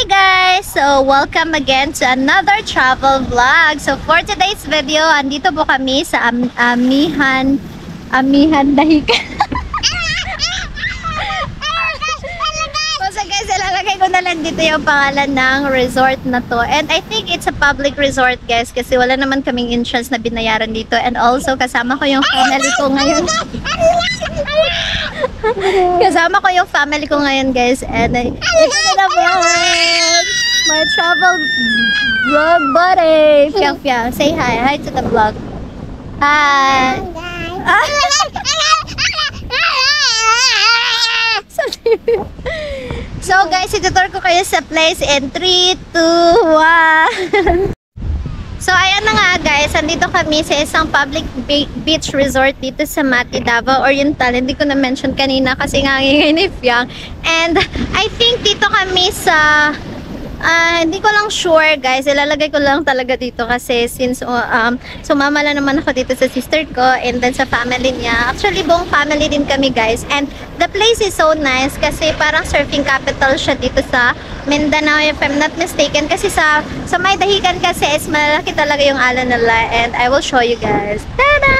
Hi guys! So, welcome again to another travel vlog. So, for today's video, andito po kami sa Amihan Dahican. So guys, ilalagay ko na lang dito yung pangalan ng resort na to. And I think it's a public resort guys kasi wala naman kaming entrance na binayaran dito. And also, kasama ko yung family ko ngayon. Kasama ko yung family ko ngayon guys. And ito na naman my travel vlog buddy. Piang piang. Say hi. Hi to the vlog. Hi. So guys, itutur ko kayo sa place in 3, 2, 1. So ayan na nga guys, andito kami sa isang public beach resort dito sa Mati, Davao Oriental. Hindi ko na-mention kanina kasi nga nginginip yang. And I think dito kami sa hindi ko lang sure guys, ilalagay ko lang talaga dito kasi since sumama lang naman ako dito sa sister ko and then sa family niya. Actually buong family din kami guys, and the place is so nice kasi parang surfing capital siya dito sa Mindanao if I'm not mistaken, kasi sa may dahigan kasi is malaki talaga yung alon nila, and I will show you guys. Tada!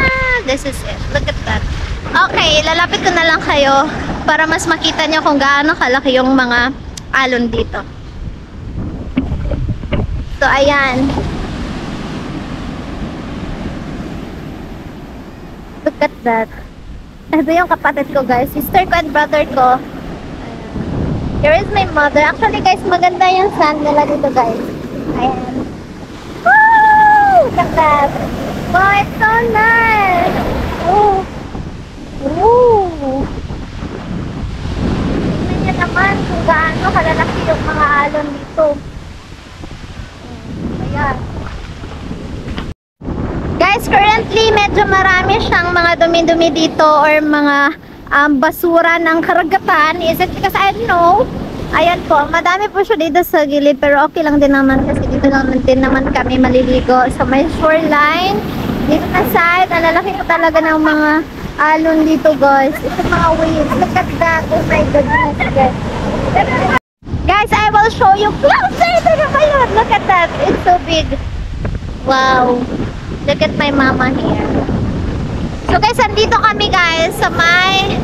This is it. Look at that. Okay, lalapit ko na lang kayo para mas makita niyo kung gaano kalaki yung mga alon dito. So, ayan. Look at that. Ito yung kapatid ko, guys. Sister ko and brother ko. Here is my mother. Actually, guys, maganda yung sand nila dito, guys. Ayan. Woo! Look at that. Wow, it's so nice. Oh. Woo! Tingnan niyo naman kung gaano kalalaki yung mga alon dito. Ayan. Guys, currently medyo marami siyang mga dumi-dumi dito or mga basura ng karagatan. Is it because I don't know? Ayan po, madami po siya dito sa gilid, pero okay lang din naman kasi dito lang din naman kami maliligo sa may shoreline. Dito na side, ang lalaki ko talaga ng mga alon dito guys. Ito mga waves. Look at that. Oh my goodness guys. Guys, I will show you closer. Look at that. It's so big. Wow. Look at my mama here. So guys, andito kami guys sa may...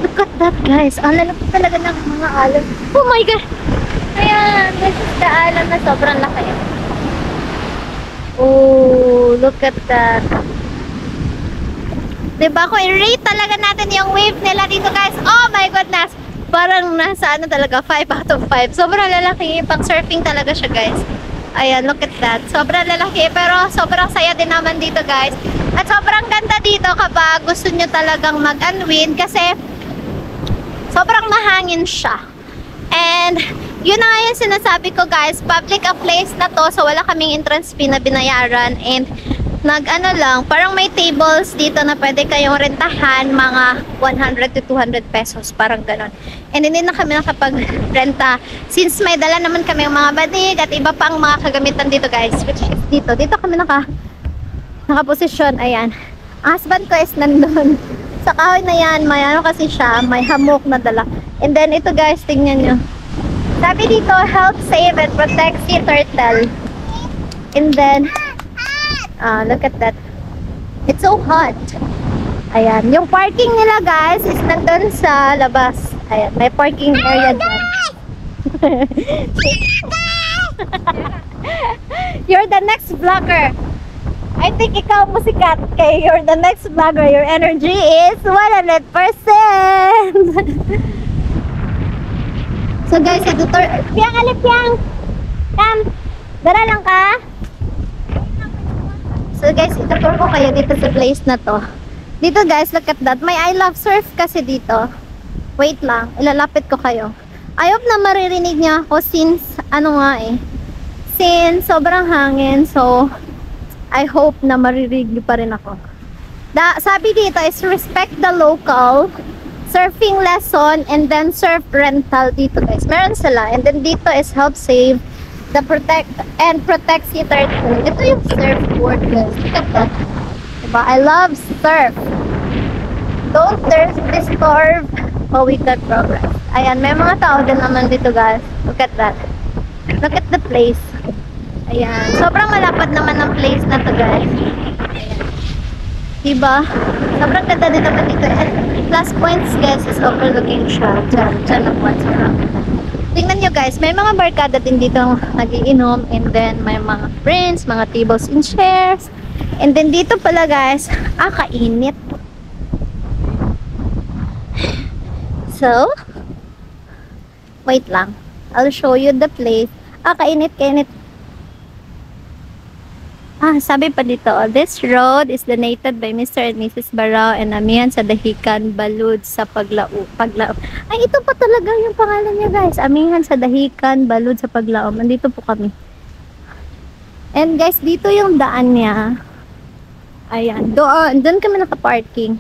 Look at that guys. Ang lalaki talaga ng mga alon. Oh my God. Ayan. This is the alon na sobrang laki. Oh, look at that. Diba? Kung i-rate talaga natin yung wave nila dito guys. Oh my goodness. Parang nasa ano talaga, 5 out of 5. Sobrang lalaki. Pang surfing talaga siya guys. Ayan, look at that. Sobrang lalaki. Pero sobrang saya din naman dito guys. At sobrang ganda dito kapag gusto nyo talagang mag-unwind. Kasi sobrang mahangin siya. And yun na nga yung sinasabi ko guys. Public a place na to. So wala kaming entrance fee na binayaran. And nag-ano lang, parang may tables dito na pwede kayong rentahan, mga 100 to 200 pesos, parang ganon. And hindi na kami nakapag-renta since may dala naman kami yung mga badig at iba pang mga kagamitan dito guys, which is dito kami nakaposisyon. Ayan, ang husband ko is nandun sa kahoy na yan. May ano kasi siya, may hammock na dala. And then ito guys, tingnan nyo, sabi dito, help save and protect sea turtle. And then look at that. It's so hot. Ayan. Yung parking nila guys is nandun sa labas. Ayan. May parking area dyan. You're the next vlogger. I think ikaw musikat. Okay, you're the next vlogger. Your energy is 100%. So guys, ito Piang, alip Piang. Come. Dara lang ka. So guys, itutur ko kayo dito sa place na to. Dito guys, look at that. May I love surf kasi dito. Wait lang, ilalapit ko kayo. I hope na maririnig niya ako since, since sobrang hangin. So, I hope na maririnig pa rin ako. Sabi dito is respect the local, surfing lesson, and then surf rental dito guys. Meron sila. And then dito is help save the protect sea turtle. Ito yung surfboard guys. Look at that. Diba? I love surf. Don't disturb Oh, we got progress. Ayan, may mga tao din naman dito guys. Look at that. Look at the place. Ayan. Sobrang malapad naman ng place na to guys. Ayan. Diba? Sobrang ganda din naman dito. And plus points guys is overlooking siya. Diyan ang points. Tingnan nyo guys, may mga barkada din dito nagiinom. And then may mga friends, mga tables and chairs. And then dito pala guys, kainit. So, wait lang. I'll show you the place. Kainit. Sabi pa dito, this road is donated by Mr. and Mrs. Barao and Amihan sa Dahican, Balud sa Paglaom. Ay, ito pa talaga yung pangalan niya guys. Amihan sa Dahican, Balud sa Paglaom. Nandito po kami. And guys, dito yung daan niya. Ayan, doon kami naka-parking.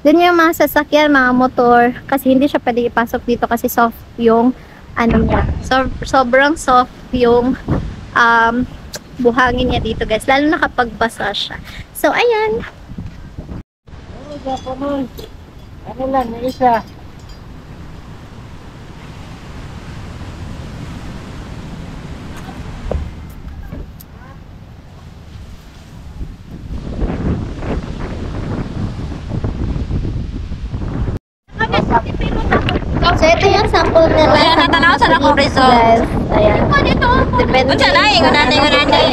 Doon yung mga sasakyan, mga motor. Kasi hindi siya pwede ipasok dito kasi soft yung ano niya. Sobrang soft yung buhangin niya dito guys. Lalo na kapag basa siya. So, ayan. Ano lang, may isa. So, ito yung sample nila. Ayan, natanaw sa akong result. Ayan. Depende. Unsa na, ingunan.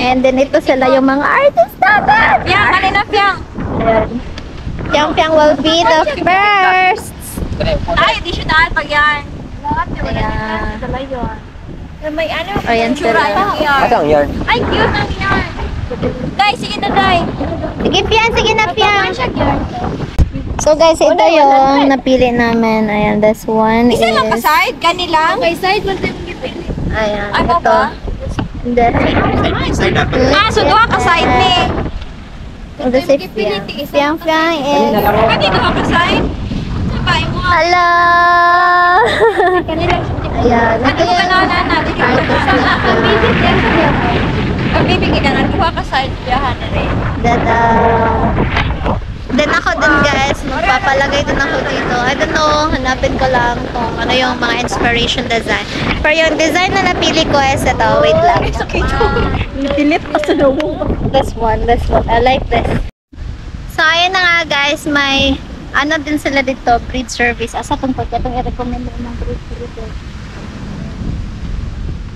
And then, ito sila yung mga artists natin. Piyang, kanina piyang. Ayan. Piang will be the first. Ay, di siya daan pag yan. Ayan. May ano, Ayan tsura sila. yung yarn. Ito ang yarn. Ay, cute ang yarn. Day, sige na, Day. Sige, Sige na, Piang. So, guys, ito yung napili namin. Ayan, this one is... Isa lang ka side? Gani lang? Okay, side. Ayan, Ay, mo ito. ba? And then, So duha ka side ni. ito si Piang. Piang is... Kani duha ka side? Sabay mo. Hello! Ayan, Ano ito ko yung na natin? artist na Pag bibigyan ka na, duha ka side. Biyahan na rin. Then ako din guys, magpapalagay din ako dito. I don't know, hanapin ko lang kung ano yung mga inspiration design. Pero yung design na napili ko is ito, wait lang. Pilit ko sa loob. This one. I like this. So ayun na nga guys, may ano din sila dito, breed service. Asa itong pagkatong i-recommend ng breed service.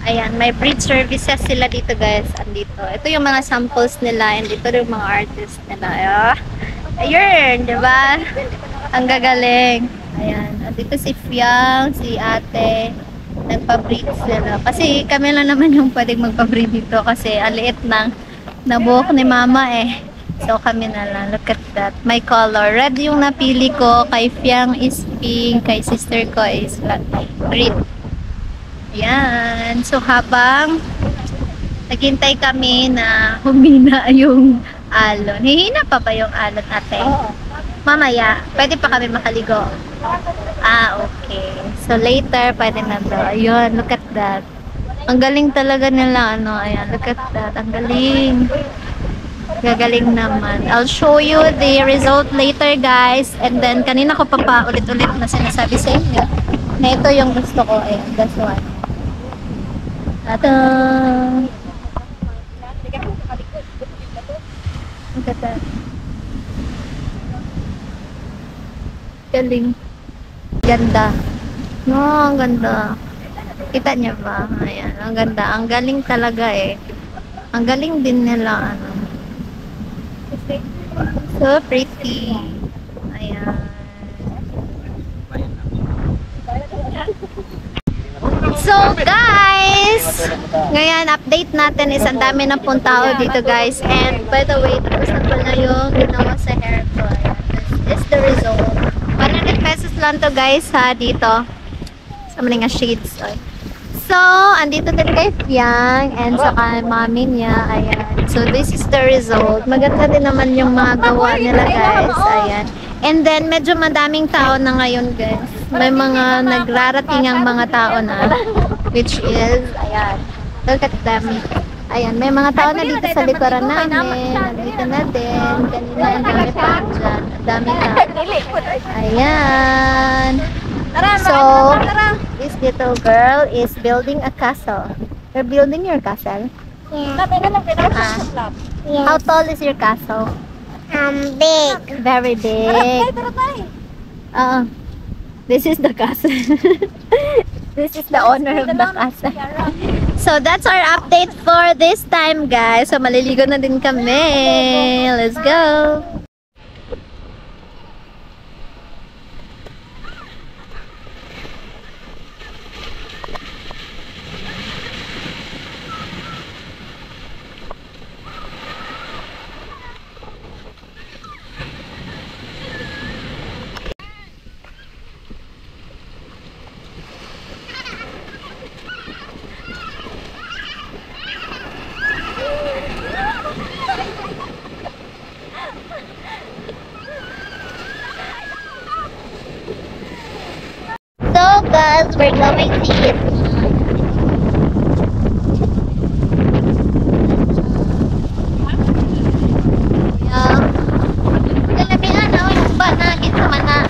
Ayan, may breed services sila dito guys. Andito. Ito yung mga samples nila and dito yung mga artists nila. Ayun, di ba? Ang gagaling. Ayan. Dito si Fiang, si ate. Nagpa-breed sila. Kasi kami lang naman yung pwedeng magpa-breed dito kasi aliit ng nabuhok ni mama eh. So kami na lang. Look at that. My color. Red yung napili ko. Kay Fiang is pink. Kay sister ko is green. Ayan. So habang naghintay kami na humina yung alon. Hihina pa ba yung alon ate? Oo. Mamaya, pwede pa kami makaligo. Okay. So later, pwede na to. Ayun, look at that. Ang galing talaga nila, ano, ayan, look at that. Ang galing. Gagaling naman. I'll show you the result later, guys. And then, kanina ko pa ulit-ulit na sinasabi sa inyo na ito yung gusto ko. Ayan, that's one. Ito. Look at that. Galing. Ganda. No, ang ganda. Kita niya ba? Ayan, ang ganda. Ang galing talaga eh. Ang galing din nila, ano. So pretty. Ayan. So guys, ngayon update natin is ang dami na pong tao dito guys. And by the way, tapos na pala yung ginawa sa hair ko. Ayan. This is the result. 100 pesos lang to guys ha dito. Sa mga shades. So, andito din kay Fiang and saka mommy niya. Ayan. So, this is the result. Maganda din naman yung mga gawa nila guys. Ayan. And then, medyo madaming tao na ngayon guys. May mga nagrarating ang mga tao na. Which is, ayan. Look at them. Ayan, may mga tao na dito sa likuran namin. Nandito na din. Kanina, ang dami pa dyan. Ang dami na. Ayan. So, this little girl is building a castle. You're building your castle? How tall is your castle? Big. Very big. This is the castle. This is the owner of the castle. So that's our update for this time, guys. So maliligo na din kami. Let's go. So guys, we're going to eat. Kalamihan na yung ba na kita mana.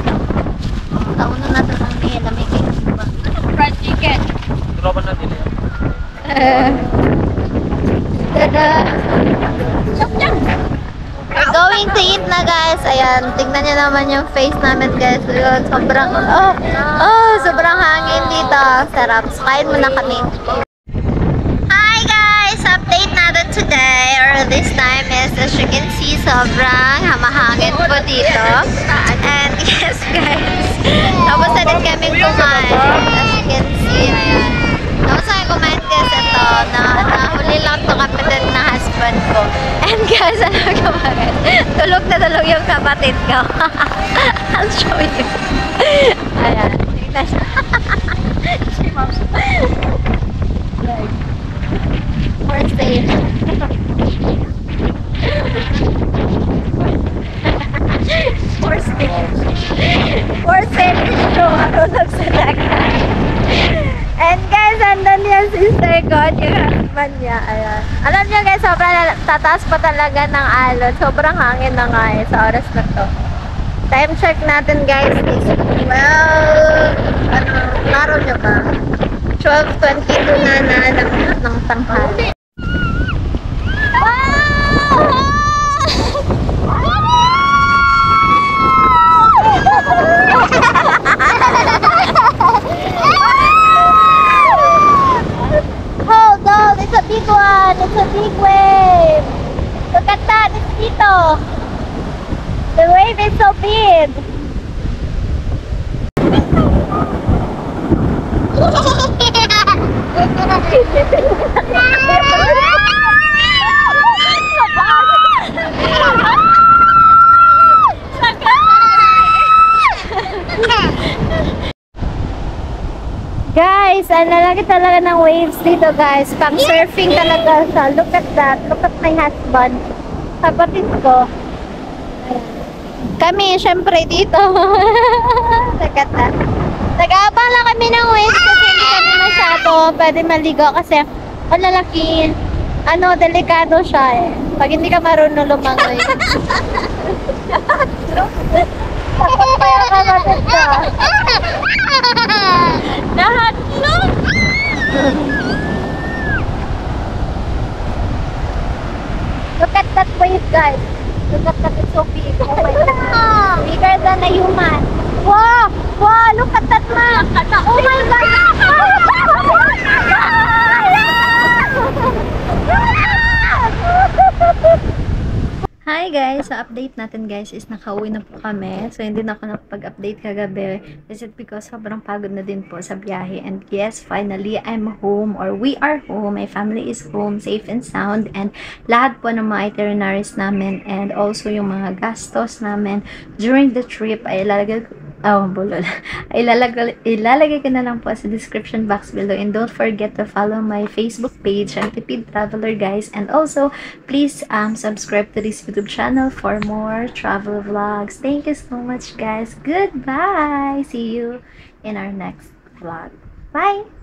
Kauno na to ng may lamig ba. Fried chicken. Tada. We're going to eat na, guys. Ayan, tignan niyo naman yung face namin, guys. Ayun, sobrang sobrang hangin dito. Sarap. So, kain muna kami. Hi guys! Update natin today, or this time is, as you can see, sobrang hamahangin po dito. And yes guys, tapos na din kami kumain. As you can see, ayan. Tapos na kumain guys, ito, nahuli lang ito kami din na husband ko. And guys, ano kumain? Tulog na tulog yung kapatid ko. I'll show you. Ayan, tignan siya. Si Mom. For sale. For sale. For sale is true. Marunong sa dagat. And guys, andan yung sister ko, yung husband niya. Ayan. Alam niyo guys, sobrang tataas pa talaga ng alon. Sobrang hangin na nga sa oras na to. Time check natin guys is 12, laro niyo ba? 12:22 na ng tanghali. Hold on, it's a big one. It's a big wave. Look at that, it's dito. The wave is so big. Guys, ang lalaki talaga ng waves dito guys. Pang surfing talaga siya. Look at that. Look at my husband. Kapatid ko. Kami, syempre dito. Look at that. Nag-aabang lang kami ng waves kasi hindi kami masyado pwede maligo kasi ang lalaki. Delikado siya eh. Pag hindi ka marunong lumangoy. Takot pa yung kapatid ko. Nahatlog! Look at that wave, guys. Look at that, it's so big. Oh my God. Bigger than a human. Wow! Wow! Look at that, ma! Oh my God! Hi guys! So update natin guys is nakauwi na po kami. So hindi na ako nakapag-update kagabi. Is it because sobrang pagod na din po sa biyahe. And yes, finally I'm home or we are home. My family is home, safe and sound. And lahat po ng mga itineraries namin and also yung mga gastos namin during the trip ay ilalagay ko na lang po sa description box below. And don't forget to follow my Facebook page, Tipid Traveler guys. And also, please subscribe to this YouTube channel for more travel vlogs. Thank you so much guys. Goodbye! See you in our next vlog. Bye!